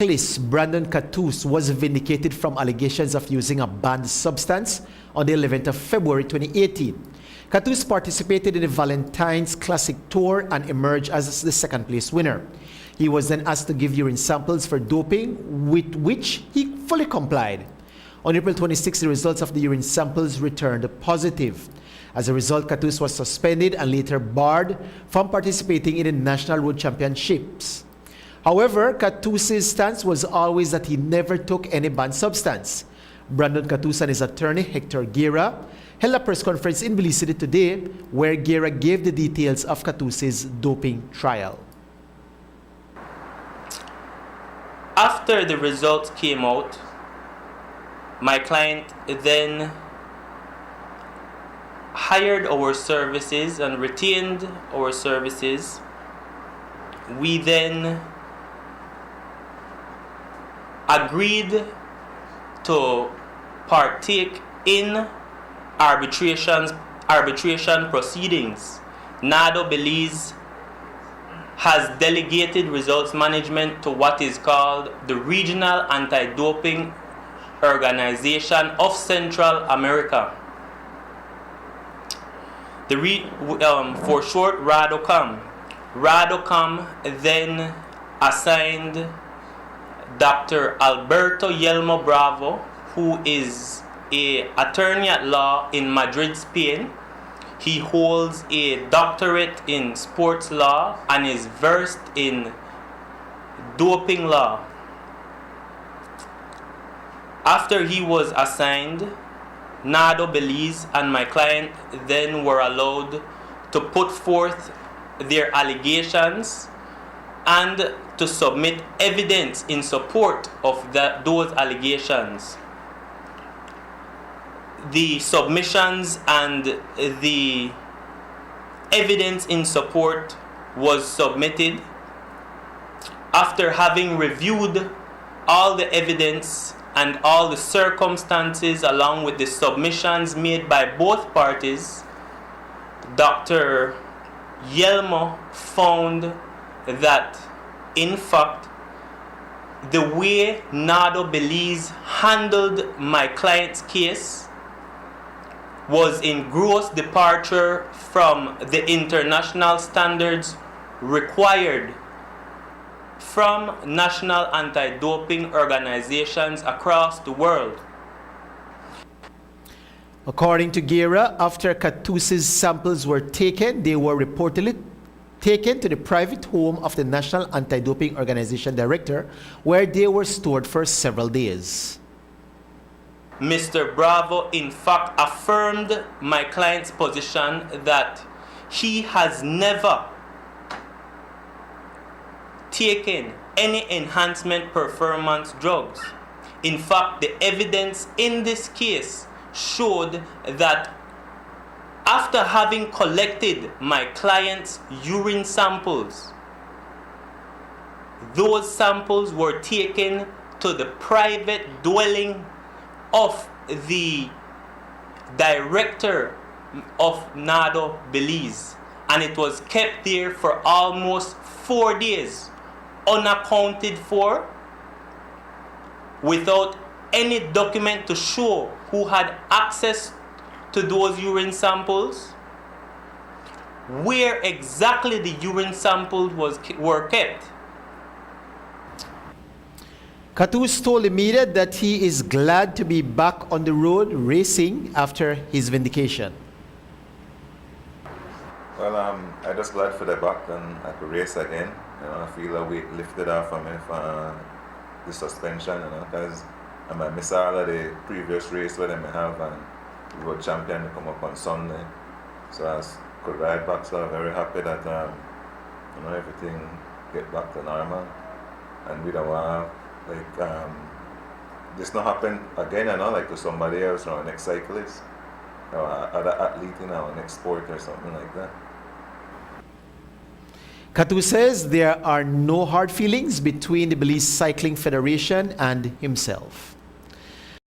cyclist Brandon Cattouse was vindicated from allegations of using a banned substance on the 11th of February 2018. Cattouse participated in the Valentine's Classic Tour and emerged as the second place winner. He was then asked to give urine samples for doping, with which he fully complied. On April 26, the results of the urine samples returned positive. As a result, Cattouse was suspended and later barred from participating in the National Road Championships. However, Cattouse's stance was always that he never took any banned substance. Brandon Cattouse and his attorney, Hector Guerra, held a press conference in Belize City today where Guerra gave the details of Cattouse's doping trial. After the results came out, my client then hired our services and retained our services. We then agreed to partake in arbitration proceedings. NADO Belize has delegated results management to what is called the Regional Anti-Doping Organization of Central America. For short, RADOCOM. RADOCOM then assigned Dr. Alberto Yelmo Bravo, who is an attorney at law in Madrid, Spain. He holds a doctorate in sports law and is versed in doping law. After he was assigned, NADO Belize and my client then were allowed to put forth their allegations and to submit evidence in support of those allegations. The submissions and the evidence in support was submitted after having reviewed all the evidence and all the circumstances along with the submissions made by both parties. Dr. Yelmo found that, in fact, the way NADO Belize handled my client's case was in gross departure from the international standards required from national anti-doping organizations across the world. According to Guerra, after Cattouse's samples were taken, they were reportedly taken to the private home of the National Anti-Doping Organization director, where they were stored for several days. Mr. Bravo, in fact, affirmed my client's position that he has never taken any enhancement performance drugs. In fact, the evidence in this case showed that after having collected my client's urine samples, those samples were taken to the private dwelling of the director of NADO Belize, and it was kept there for almost 4 days, unaccounted for, without any document to show who had access to those urine samples, where exactly the urine samples were kept. Cattouse told the media that he is glad to be back on the road racing after his vindication. Well, I'm just glad for the back and I could race again. You know, I feel a weight lifted off of me for the suspension, you know, because I might miss all of the previous race where they may have and the world champion to come up on Sunday. So I could ride back, so I'm very happy that you know, everything get back to normal. And we don't want this not happen again, you know, like to somebody else or our next cyclist or other athlete in our next sport or something like that. Cattouse says there are no hard feelings between the Belize Cycling Federation and himself.